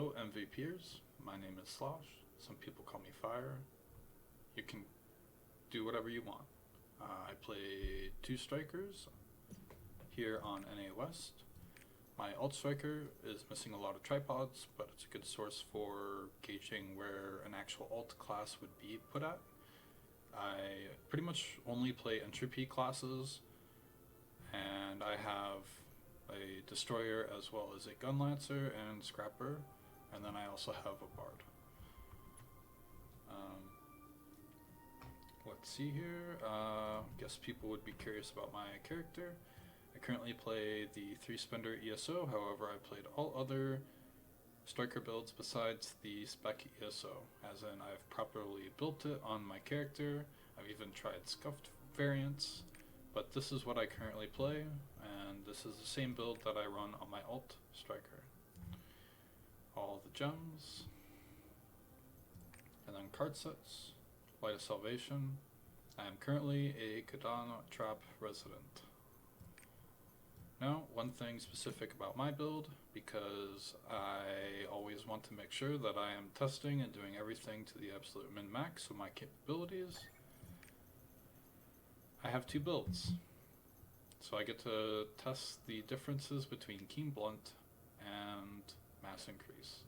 Hello MVPers, my name is Slosh, some people call me Fire. You can do whatever you want. I play two strikers here on NA West. My alt striker is missing a lot of tripods, but it's a good source for gauging where an actual alt class would be put at. I pretty much only play entropy classes, and I have a destroyer as well as a gun lancer and scrapper, and then I also have a bard. Let's see here. Guess people would be curious about my character. I currently play the 3 Spender ESO, however I played all other striker builds besides the spec ESO, as in I've properly built it on my character. I've even tried scuffed variants, but this is what I currently play, and this is the same build that I run on my alt striker. All the gems, and then card sets, Light of Salvation. I am currently a Kadana Trap resident. Now, one thing specific about my build, because I always want to make sure that I am testing and doing everything to the absolute min-max of my capabilities, I have two builds. So I get to test the differences between Keen Blunt and Mass Increase.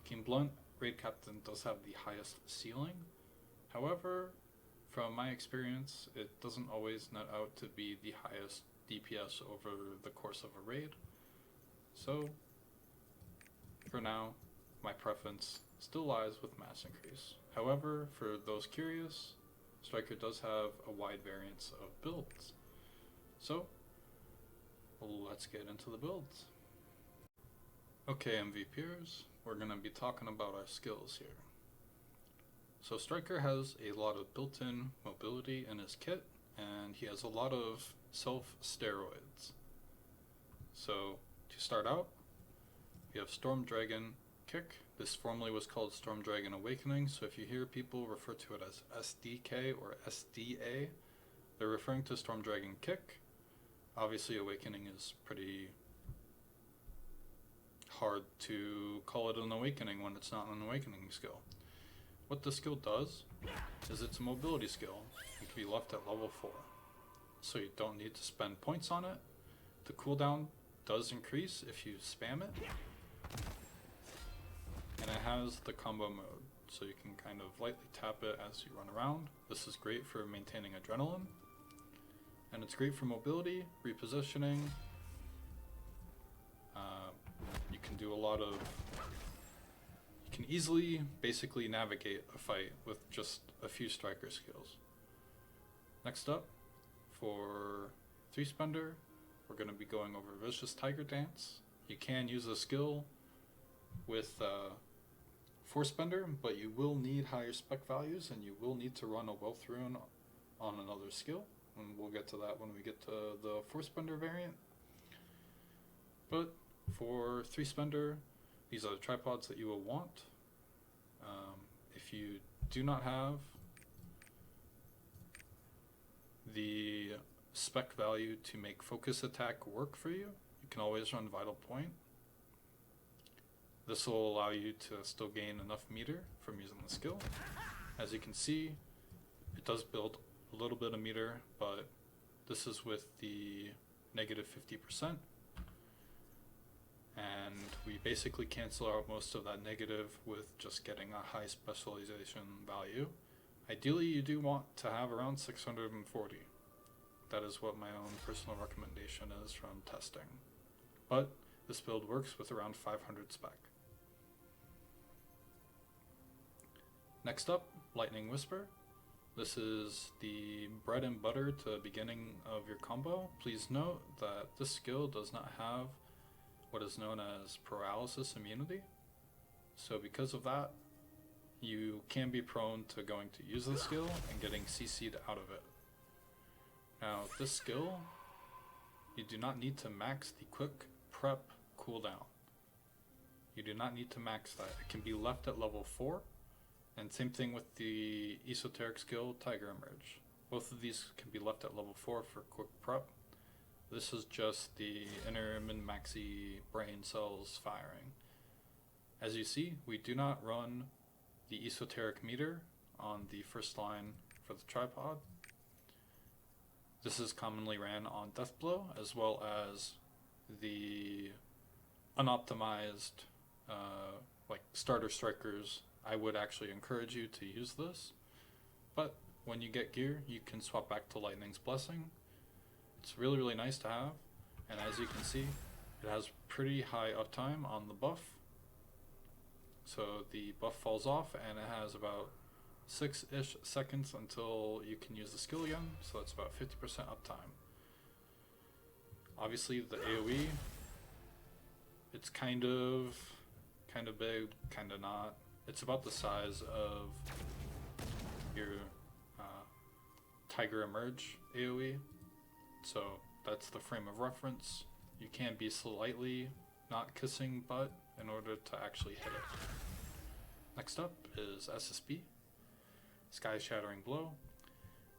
Keen Blunt, Raid Captain, does have the highest ceiling. However, from my experience, it doesn't always net out to be the highest DPS over the course of a raid. So, for now, my preference still lies with Mass Increase. However, for those curious, Striker does have a wide variance of builds. So, let's get into the builds. Okay, MVPers, we're going to be talking about our skills here. So Striker has a lot of built-in mobility in his kit, and he has a lot of self-steroids. So, to start out, we have Storm Dragon Kick. This formerly was called Storm Dragon Awakening, so if you hear people refer to it as SDK or SDA, they're referring to Storm Dragon Kick. Obviously, Awakening is pretty hard to call it an Awakening when it's not an Awakening skill. What the skill does is it's a mobility skill. It can be left at level 4. So you don't need to spend points on it. The cooldown does increase if you spam it. And it has the combo mode, so you can kind of lightly tap it as you run around. This is great for maintaining adrenaline. And it's great for mobility, repositioning. You can do a lot of... You can easily, basically navigate a fight with just a few striker skills. Next up, for 3 Spender, we're going to be going over Vicious Tiger Dance. You can use a skill with 4 Spender, but you will need higher spec values, and you will need to run a Wealth Rune on another skill, and we'll get to that when we get to the 4 Spender variant. But for 3 Spender, these are the tripods that you will want. If you do not have the spec value to make focus attack work for you, you can always run Vital Point. This will allow you to still gain enough meter from using the skill. As you can see, it does build a little bit of meter, but this is with the negative 50%. And we basically cancel out most of that negative with just getting a high specialization value. Ideally, you do want to have around 640. That is what my own personal recommendation is from testing. But this build works with around 500 spec. Next up, Lightning Whisper. This is the bread and butter to the beginning of your combo. Please note that this skill does not have what is known as paralysis immunity. So because of that, you can be prone to going to use the skill and getting CC'd out of it. Now, this skill, you do not need to max the quick prep cooldown. You do not need to max that. It can be left at level 4, and same thing with the Esoteric skill, Tiger Emerge. Both of these can be left at level 4 for quick prep. This is just the inner min-maxi brain cells firing. As you see, we do not run the esoteric meter on the first line for the tripod. This is commonly ran on Deathblow, as well as the unoptimized like starter strikers. I would actually encourage you to use this, but when you get gear, you can swap back to Lightning's Blessing. It's really nice to have, and as you can see, it has pretty high uptime on the buff. So the buff falls off and it has about 6-ish seconds until you can use the skill again, so that's about 50% uptime. Obviously the AoE, it's kind of big, kind of not. It's about the size of your Tiger Emerge AoE, so that's the frame of reference. You can be slightly not kissing butt in order to actually hit it. Next up is SSB, Sky Shattering Blow.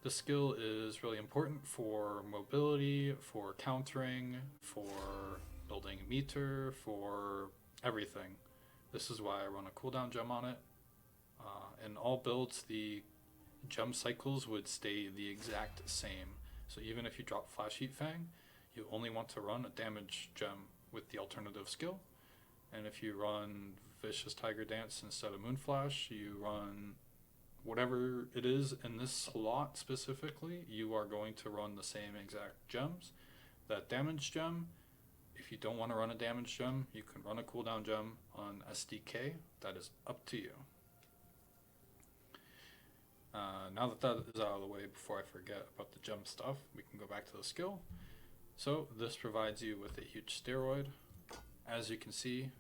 This skill is really important for mobility, for countering, for building a meter, for everything. This is why I run a cooldown gem on it. In all builds, the gem cycles would stay the exact same. So even if you drop Flash Heat Fang, you only want to run a damage gem with the alternative skill. And if you run Vicious Tiger Dance instead of Moonflash, you run whatever it is in this slot specifically, you are going to run the same exact gems. That damage gem, if you don't want to run a damage gem, you can run a cooldown gem on SDK. That is up to you. Now that that is out of the way, before I forget about the gem stuff, we can go back to the skill. So this provides you with a huge steroid. As you can see,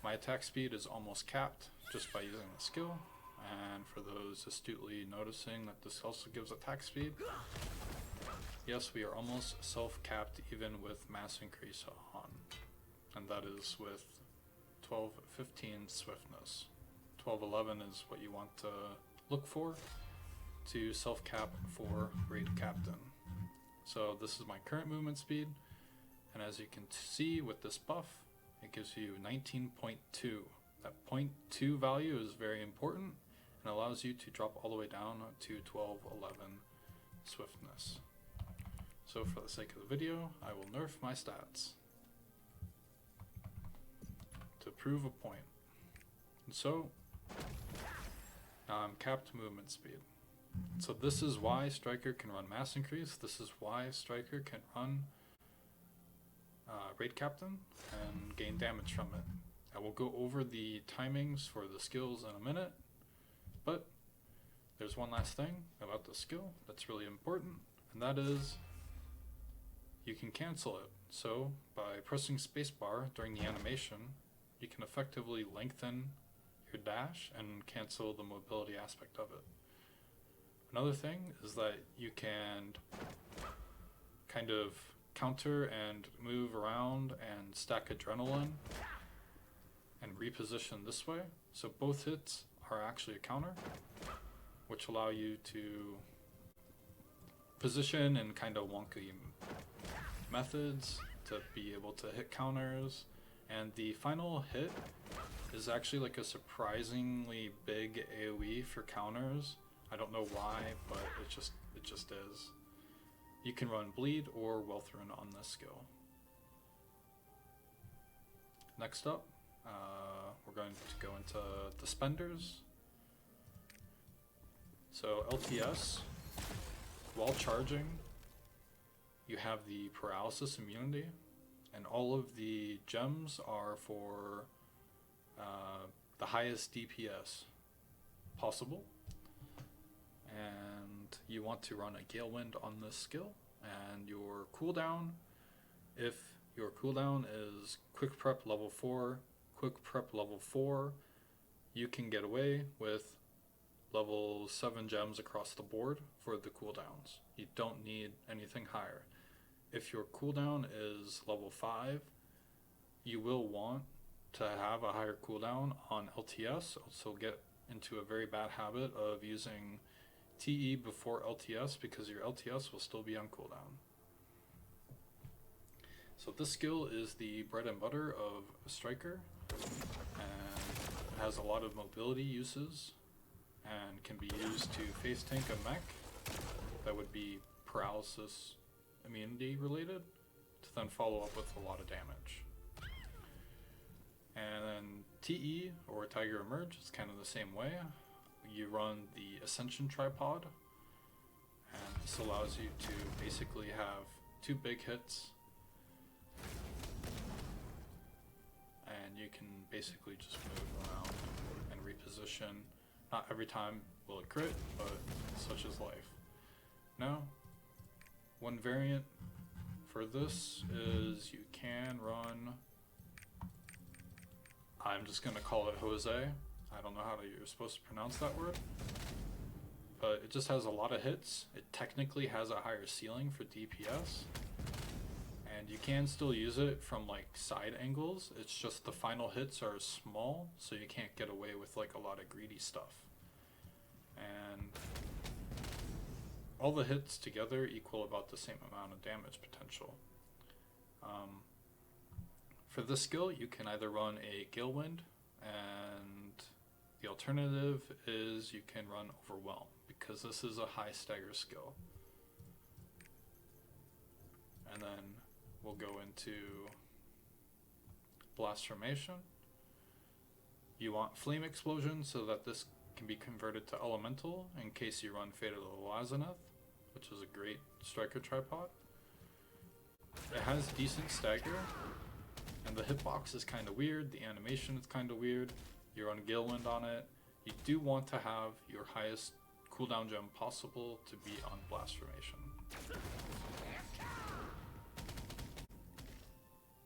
my attack speed is almost capped just by using the skill. And for those astutely noticing that this also gives attack speed, yes, we are almost self-capped even with mass increase on. And that is with 12-15 swiftness. 12-11 is what you want to look for to self-cap for Raid Captain. So this is my current movement speed, and as you can see with this buff, it gives you 19.2. That 0.2 value is very important and allows you to drop all the way down to 12-11 swiftness. So for the sake of the video, I will nerf my stats to prove a point. And so now I'm capped movement speed. So this is why Striker can run mass increase. This is why Striker can run Raid Captain and gain damage from it. I will go over the timings for the skills in a minute, but there's one last thing about the skill that's really important, and that is you can cancel it. So by pressing spacebar during the animation, you can effectively lengthen your dash and cancel the mobility aspect of it. Another thing is that you can kind of counter and move around and stack adrenaline and reposition this way. So both hits are actually a counter, which allow you to position in kind of wonky methods to be able to hit counters. And the final hit is actually like a surprisingly big AoE for counters. I don't know why, but it just is. You can run Bleed or Welthrun on this skill. Next up, we're going to go into the Spenders. So LTS, while charging, you have the paralysis immunity, and all of the gems are for the highest DPS possible. And you want to run a Gale Wind on this skill, and your cooldown, if your cooldown is Quick Prep level 4, Quick Prep level 4, you can get away with level 7 gems across the board for the cooldowns. You don't need anything higher. If your cooldown is level 5, you will want to have a higher cooldown on LTS, so get into a very bad habit of using TE before LTS because your LTS will still be on cooldown. So this skill is the bread and butter of Striker. and it has a lot of mobility uses and can be used to face tank a mech that would be paralysis immunity related, to then follow up with a lot of damage. And then TE, or Tiger Emerge, is kind of the same way. You run the Ascension tripod, and this allows you to basically have 2 big hits, and you can basically just move around and reposition. Not every time will it crit, but such is life. Now, one variant for this is you can run, I'm just going to call it Jose. I don't know how you're supposed to pronounce that word, but it just has a lot of hits. It technically has a higher ceiling for DPS, and you can still use it from like side angles. It's just the final hits are small, so you can't get away with like a lot of greedy stuff. And all the hits together equal about the same amount of damage potential. For this skill, you can either run a Gale Wind, and the alternative is you can run Overwhelm, because this is a high stagger skill. And then we'll go into Blast Formation. You want Flame Explosion so that this can be converted to Elemental in case you run Fate of the Lazanuth, which is a great striker tripod. It has decent stagger, and the hitbox is kind of weird, the animation is kind of weird. You run Gale Wind on it. You do want to have your highest cooldown gem possible to be on Blast Formation.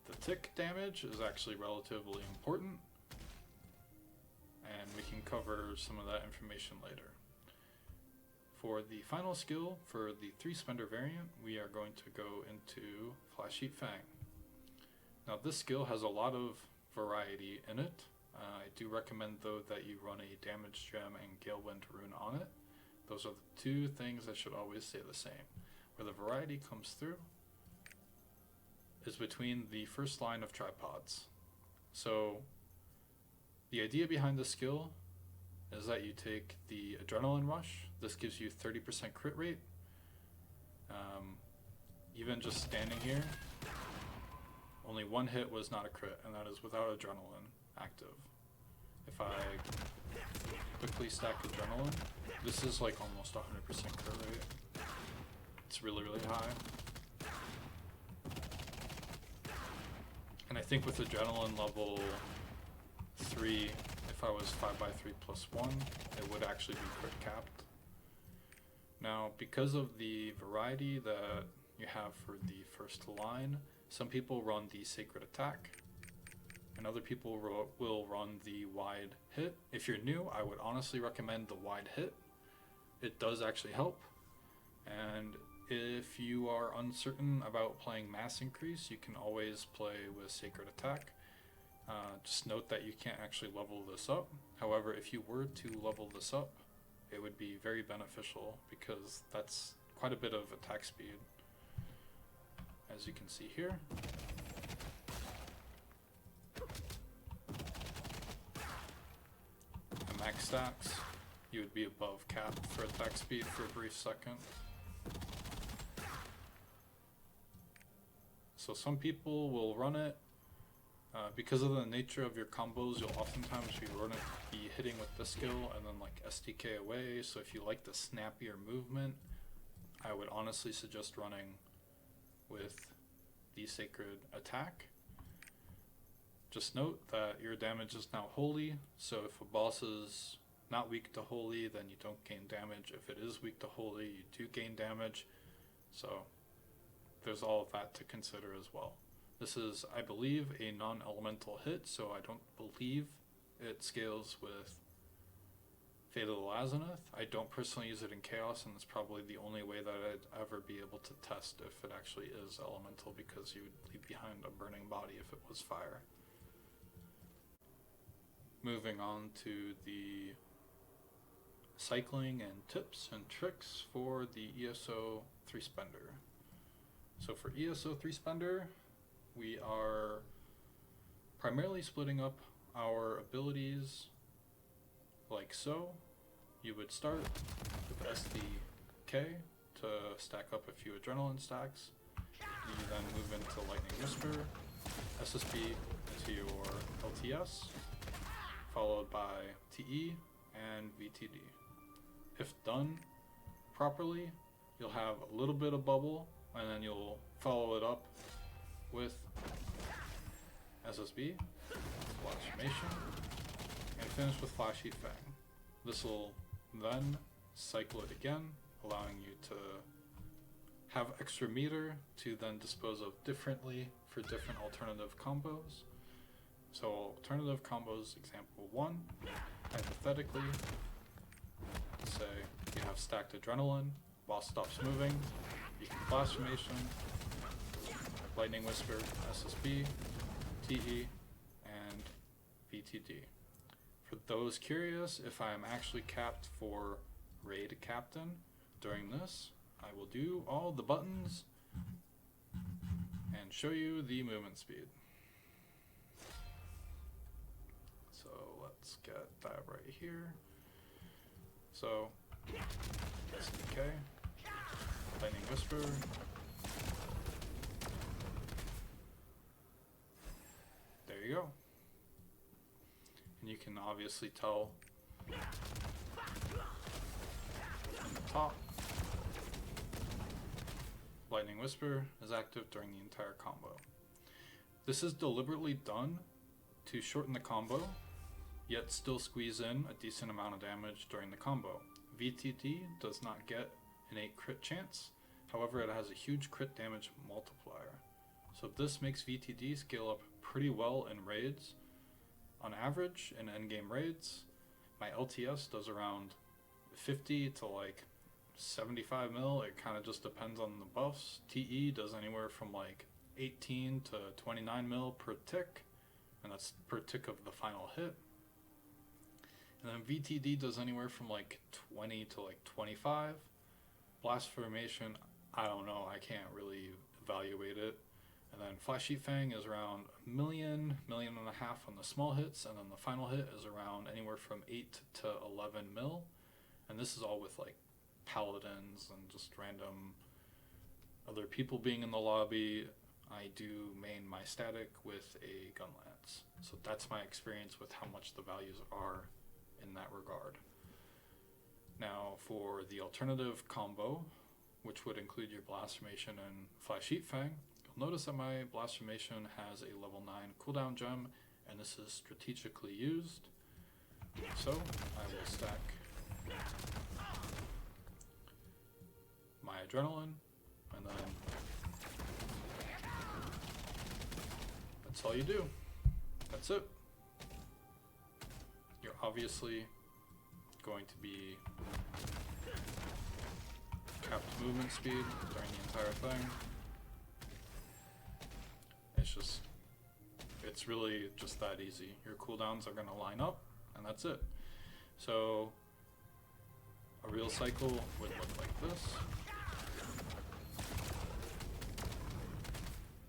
The tick damage is actually relatively important, and we can cover some of that information later. For the final skill, for the 3 Spender variant, we are going to go into Flash Heat Fang. Now this skill has a lot of variety in it. I do recommend though that you run a Damage Gem and Gale Wind rune on it. Those are the 2 things that should always stay the same. Where the variety comes through is between the first line of tripods. So the idea behind the skill is that you take the Adrenaline Rush. This gives you 30% crit rate. Even just standing here, only 1 hit was not a crit, and that is without Adrenaline active. If I quickly stack Adrenaline, this is like almost 100% crit rate. It's really, really high. And I think with Adrenaline level 3, if I was 5x3 plus 1, it would actually be crit capped. Now, because of the variety that you have for the first line, some people run the Sacred Attack, and other people will run the Wide Hit. If you're new, I would honestly recommend the Wide Hit. It does actually help. And if you are uncertain about playing Mass Increase, you can always play with Sacred Attack. Just note that you can't actually level this up. However, if you were to level this up, it would be very beneficial because that's quite a bit of attack speed. As you can see here. At max stacks, you would be above cap for attack speed for a brief second. So some people will run it. Because of the nature of your combos, you'll oftentimes be hitting with this skill and then like STK away. So if you like the snappier movement, I would honestly suggest running with the Sacred Attack. Just note that your damage is now holy, so if a boss is not weak to holy, then you don't gain damage. If it is weak to holy, you do gain damage. So there's all of that to consider as well. This is, I believe, a non-elemental hit, so I don't believe it scales with Fate of the Lazanuth. I don't personally use it in Chaos, and it's probably the only way that I'd ever be able to test if it actually is elemental, because you would leave behind a burning body if it was fire. Moving on to the cycling and tips and tricks for the ESO 3 Spender. So for ESO 3 Spender, we are primarily splitting up our abilities like so. You would start with SDK to stack up a few adrenaline stacks. You then move into Lightning Whisper, SSB into your LTS, followed by TE and VTD. If done properly, you'll have a little bit of bubble, and then you'll follow it up with SSB, Flash-mation, and finish with Flash Heat Fang. This will then cycle it again, allowing you to have extra meter to then dispose of differently for different alternative combos. So alternative combos, example 1, hypothetically, say you have stacked adrenaline, boss stops moving, you can Flash-mation, Lightning Whisper, SSB, TE, and VTD. For those curious if I'm actually capped for Raid Captain during this, I will do all the buttons and show you the movement speed. So let's get that right here. So SDK, Lightning Whisper, there you go. And you can obviously tell in the top, Lightning Whisper is active during the entire combo. This is deliberately done to shorten the combo, yet still squeeze in a decent amount of damage during the combo. VTD does not get an 8 crit chance, however it has a huge crit damage multiplier. So this makes VTD scale up pretty well in raids. On average, in endgame raids, my LTS does around 50 to like 75 mil, it kind of just depends on the buffs. TE does anywhere from like 18 to 29 mil per tick, and that's per tick of the final hit. And then VTD does anywhere from like 20 to like 25. Blast Formation, I don't know, I can't really evaluate it. And then Flash Heat Fang is around a million and a half on the small hits, and then the final hit is around anywhere from 8 to 11 mil. And this is all with like paladins and just random other people being in the lobby. I do main my static with a gun lance. So that's my experience with how much the values are in that regard. Now for the alternative combo, which would include your Blast Formation and Flash Heat Fang, you'll notice that my Blast Formation has a level 9 cooldown gem, and this is strategically used. So I will stack my adrenaline, and then that's all you do. That's it. You're obviously going to be capped movement speed during the entire thing. It's really just that easy. Your cooldowns are going to line up, and that's it. So a real cycle would look like this.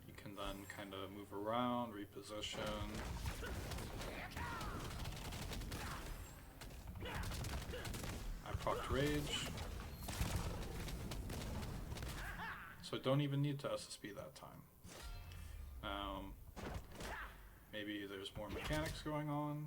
You can then kind of move around, reposition. I procced Rage. So don't even need to SSB that time. Maybe there's more mechanics going on.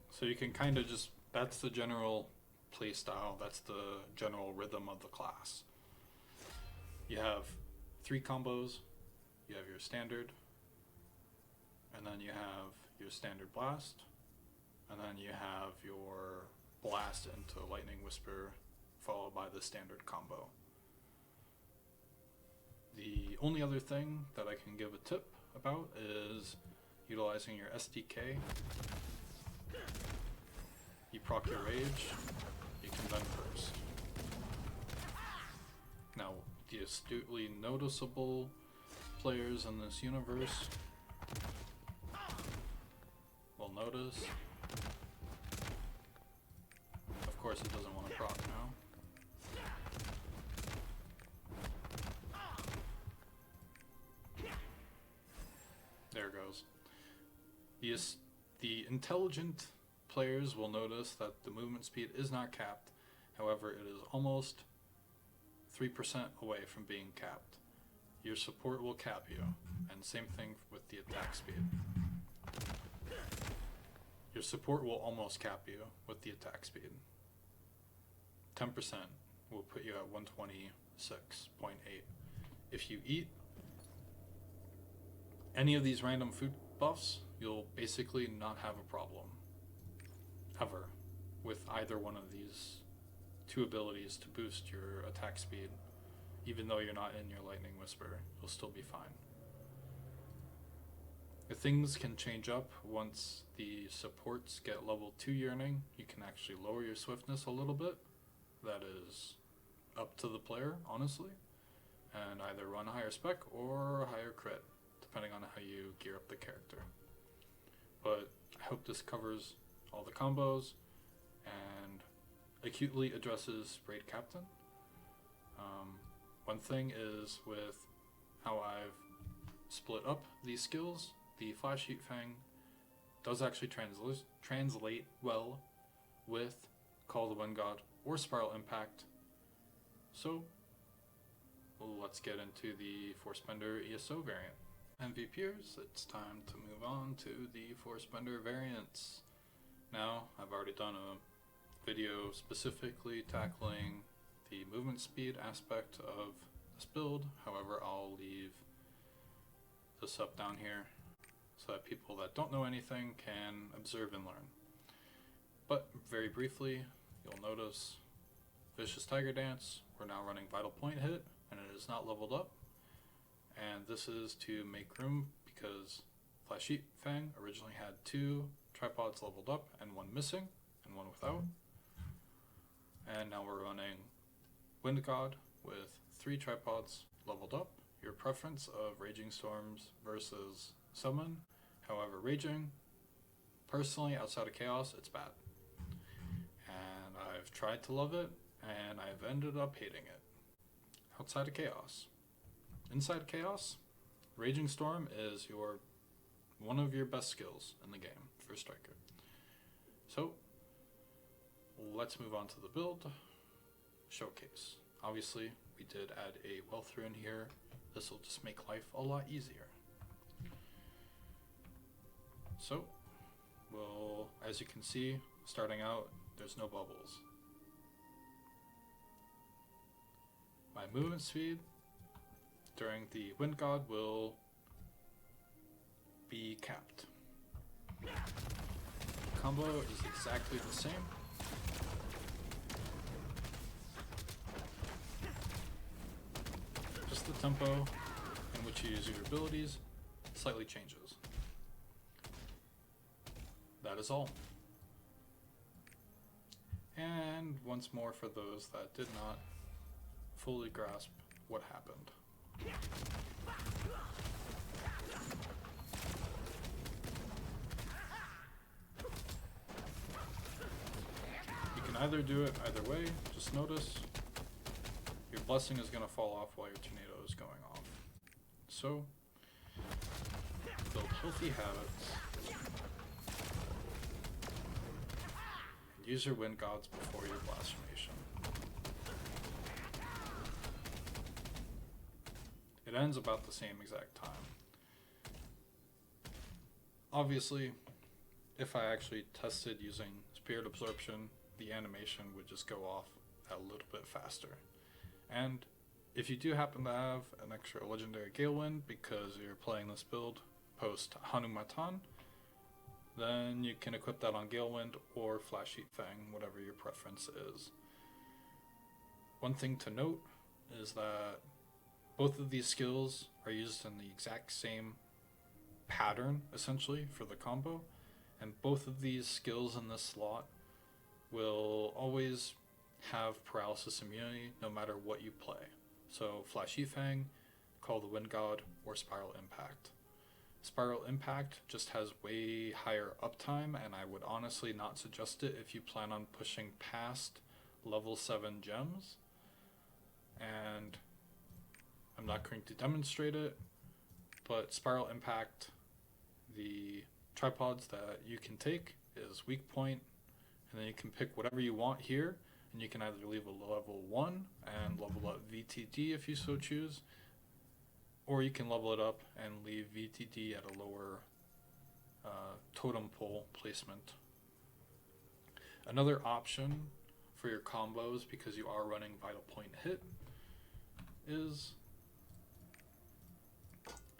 So you can kind of just, that's the general play style, that's the general rhythm of the class. You have 3 combos, you have your standard, and then you have your standard blast, and then you have your blast into Lightning Whisper, followed by the standard combo. The only other thing that I can give a tip about is utilizing your SDK. You proc your Rage, you can then burst. Now, the astutely noticeable players in this universe will notice. Of course, it doesn't want to proc now. The intelligent players will notice that the movement speed is not capped, however it is almost 3% away from being capped. Your support will cap you, and same thing with the attack speed. Your support will almost cap you with the attack speed. 10% will put you at 126.8. If you eat any of these random food buffs, you'll basically not have a problem, ever, with either one of these two abilities to boost your attack speed. Even though you're not in your Lightning Whisper, you'll still be fine. If things can change up once the supports get level 2 Yearning. You can actually lower your swiftness a little bit. That is up to the player, honestly, and either run higher spec or higher crit, depending on how you gear up the character. But I hope this covers all the combos and acutely addresses Raid Captain. One thing is with how I've split up these skills, the Flash Heat Fang does actually translate well with Call the Wind God or Spiral Impact. So let's get into the Spender ESO variant. MVPers, it's time to move on to the Spender variants. Now, I've already done a video specifically tackling the movement speed aspect of this build. However, I'll leave this up down here so that people that don't know anything can observe and learn. But very briefly, you'll notice Vicious Tiger Dance, we're now running Vital Point Hit, and it is not leveled up. And this is to make room because Flash Heat Fang originally had 2 tripods leveled up and 1 missing and 1 without. And now we're running Wind God with 3 tripods leveled up. Your preference of Raging Storms versus Summon. However, Raging, personally, outside of Chaos, it's bad. And I've tried to love it, and I've ended up hating it. Outside of Chaos. Inside of Chaos, Raging Storm is one of your best skills in the game for Striker. So, let's move on to the build. Showcase. Obviously, we did add a well-through in here. This will just make life a lot easier. So, as you can see, starting out, there's no bubbles. My movement speed during the Wind God will be capped. Combo is exactly the same. Just the tempo in which you use your abilities slightly changes. That is all. And once more for those that did not fully grasp what happened. You can either do it either way. Just notice your blessing is going to fall off while your tornado is going off. So, build healthy habits and use your Wind Gods before your Blasphemation. It ends about the same exact time. Obviously, if I actually tested using Spirit Absorption, the animation would just go off a little bit faster. And if you do happen to have an extra Legendary Galewind because you're playing this build post Hanumatan, then you can equip that on Galewind or Flash Heat Fang, whatever your preference is. One thing to note is that both of these skills are used in the exact same pattern, essentially, for the combo, and both of these skills in this slot will always have paralysis immunity no matter what you play. So Flash Heat Fang, Call the Wind God, or Spiral Impact. Spiral Impact just has way higher uptime, and I would honestly not suggest it if you plan on pushing past level 7 gems. And I'm not going to demonstrate it, but Spiral Impact, the tripods that you can take is weak point, and then you can pick whatever you want here, and you can either leave a level 1 and level up VTD if you so choose, or you can level it up and leave VTD at a lower totem pole placement. Another option for your combos, because you are running Vital Point Hit, is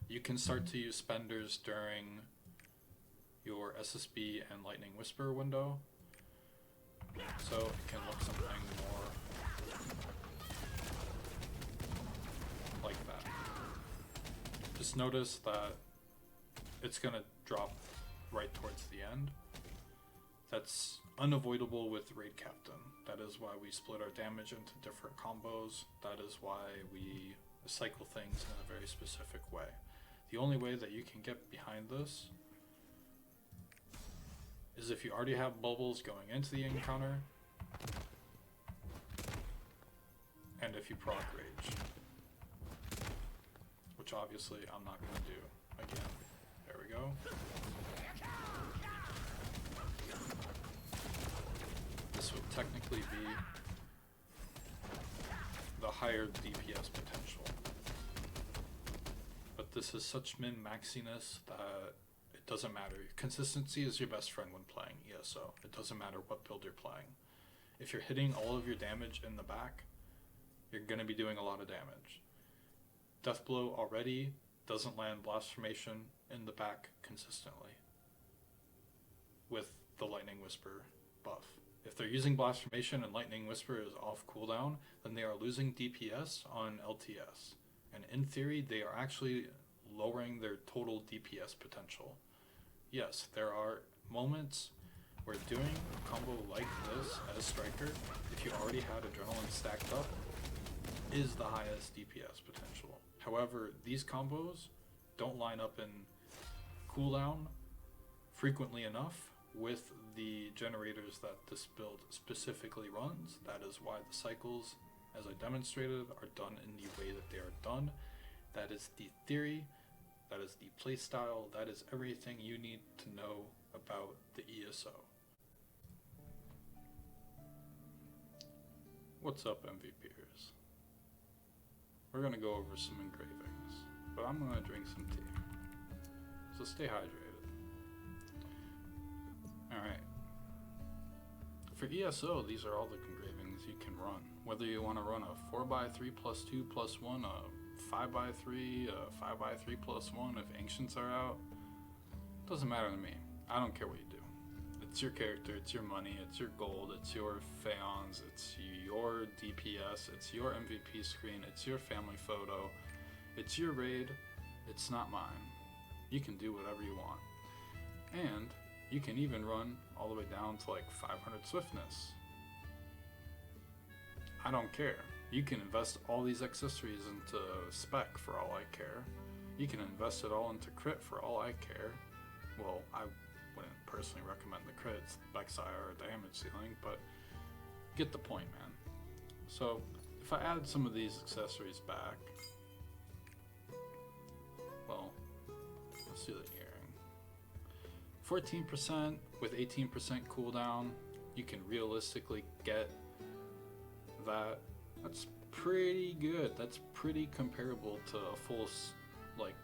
you can start to use spenders during your SSB and Lightning Whisper window. So it can look something more like that. Just notice that it's going to drop right towards the end. That's unavoidable with Raid Captain. That is why we split our damage into different combos. That is why we cycle things in a very specific way. The only way that you can get behind this is if you already have bubbles going into the encounter, and if you proc rage, which obviously I'm not going to do again. There we go. This would technically be the higher DPS potential, but this is such min-maxiness that it doesn't matter. Consistency is your best friend when playing ESO. It doesn't matter what build you're playing. If you're hitting all of your damage in the back, you're going to be doing a lot of damage. Deathblow already doesn't land Blasphemation in the back consistently with the Lightning Whisper buff. If they're using Blasphemation and Lightning Whisper is off cooldown, then they are losing DPS on LTS. And in theory, they are actually lowering their total DPS potential. Yes, there are moments where doing a combo like this as Striker, if you already had Adrenaline stacked up, is the highest DPS potential. However, these combos don't line up in cooldown frequently enough with the generators that this build specifically runs. That is why the cycles, as I demonstrated, are done in the way that they are done. That is the theory, that is the playstyle, that is everything you need to know about the ESO. What's up, MVPers? We're going to go over some engravings, but I'm going to drink some tea. So stay hydrated. Alright. For ESO, these are all the engravings you can run. Whether you want to run a 4x3+2+1, a 5x3, a 5x3+1, if Ancients are out, doesn't matter to me. I don't care what you do. It's your character, it's your money, it's your gold, it's your Phaons, it's your DPS, it's your MVP screen, it's your family photo, it's your raid, it's not mine. You can do whatever you want. And you can even run all the way down to like 500 swiftness. I don't care. You can invest all these accessories into spec for all I care. You can invest it all into crit for all I care. Well, I wouldn't personally recommend the crits, Vexire or damage ceiling, but get the point, man. So if I add some of these accessories back, well, let's do the earring. 14% with 18% cooldown, you can realistically get that. That's pretty good. That's pretty comparable to a full, like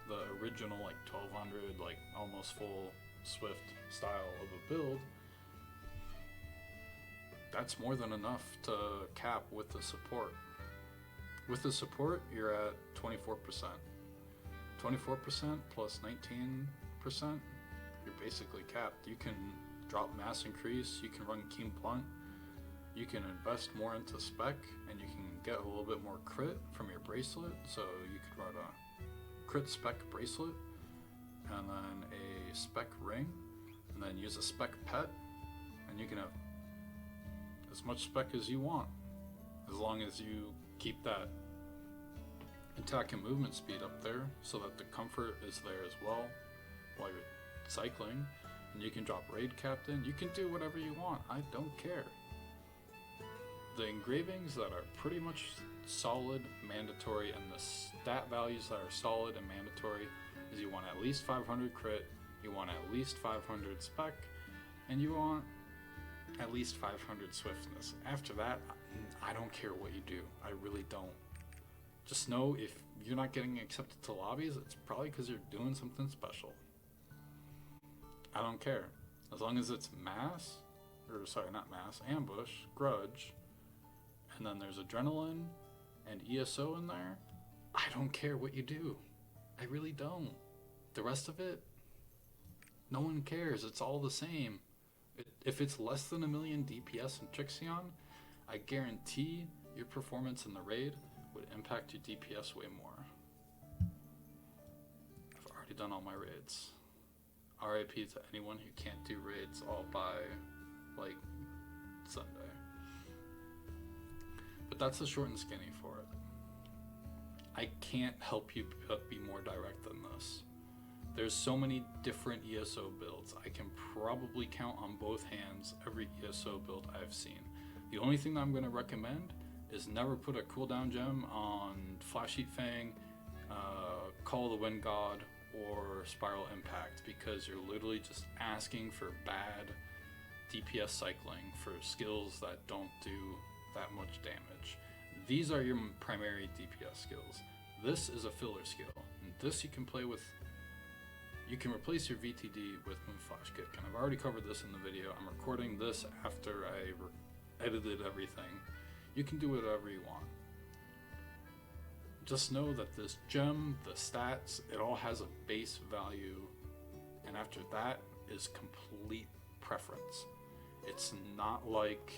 the original like 1200, like almost full Swift style of a build. That's more than enough to cap with the support. With the support, you're at 24%. 24% plus 19%, you're basically capped. You can drop mass increase, you can run Keen Blunt, you can invest more into spec, and you can get a little bit more crit from your bracelet. So you could run a crit spec bracelet, and then a spec ring, and then use a spec pet, and you can have as much spec as you want, as long as you keep that attack and movement speed up there so that the comfort is there as well while you're cycling. And you can drop Raid Captain, you can do whatever you want, I don't care. The engravings that are pretty much solid, mandatory, and the stat values that are solid and mandatory is you want at least 500 crit, you want at least 500 spec, and you want at least 500 swiftness. After that, I don't care what you do. I really don't. Just know if you're not getting accepted to lobbies, it's probably because you're doing something special. I don't care. As long as it's mass, or sorry, not mass, ambush, grudge, and then there's adrenaline and ESO in there, I don't care what you do. I really don't. The rest of it, no one cares. It's all the same. If it's less than 1 million DPS in Trixion, I guarantee your performance in the raid would impact your DPS way more. I've already done all my raids. RIP to anyone who can't do raids all by, like, Sunday. But that's the short and skinny for it. I can't help you be more direct than this. There's so many different ESO builds. I can probably count on both hands every ESO build I've seen. The only thing that I'm going to recommend is never put a cooldown gem on Flash Heat Fang, Call of the Wind God, or Spiral Impact, because you're literally just asking for bad DPS cycling for skills that don't do that much damage. These are your primary DPS skills. This is a filler skill, and this you can play with. You can replace your VTD with Moonflash Kick, and I've already covered this in the video. I'm recording this after I edited everything. You can do whatever you want. Just know that this gem, the stats, it all has a base value, and after that is complete preference. It's not like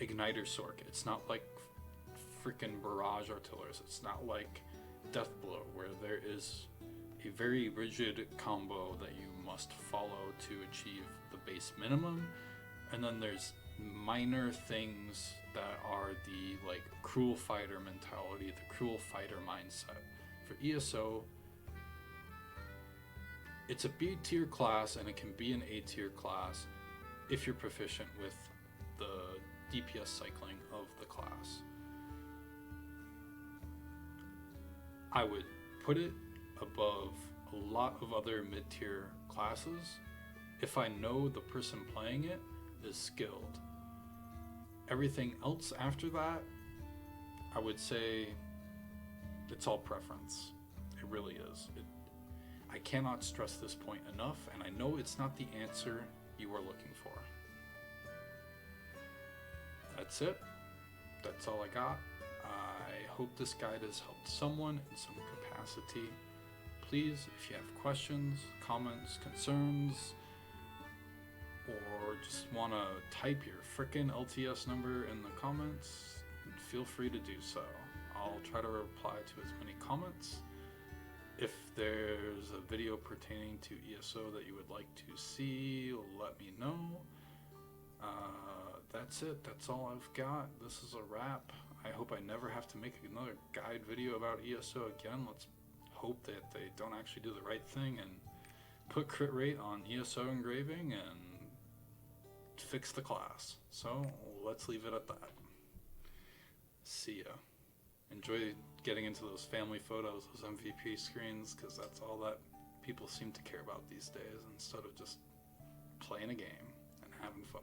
Igniter Sork. It's not like freaking Barrage Artillers. It's not like Death Blow, where there is a very rigid combo that you must follow to achieve the base minimum, and then there's minor things that are the like cruel fighter mentality, the cruel fighter mindset. For ESO, it's a B tier class and it can be an A tier class if you're proficient with the DPS cycling of the class. I would put it above a lot of other mid-tier classes if I know the person playing it is skilled. Everything else after that, I would say it's all preference. It really is. I cannot stress this point enough, and I know it's not the answer you are looking for. That's it. That's all I got. I hope this guide has helped someone in some capacity. Please, if you have questions, comments, concerns, or just want to type your frickin' LTS number in the comments, feel free to do so. I'll try to reply to as many comments. If there's a video pertaining to ESO that you would like to see, let me know. That's it. That's all I've got. This is a wrap. I hope I never have to make another guide video about ESO again. Let's hope that they don't actually do the right thing and put crit rate on ESO engraving and fix the class. So let's leave it at that. See ya. Enjoy getting into those family photos, those MVP screens, because that's all that people seem to care about these days instead of just playing a game and having fun.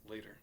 Later.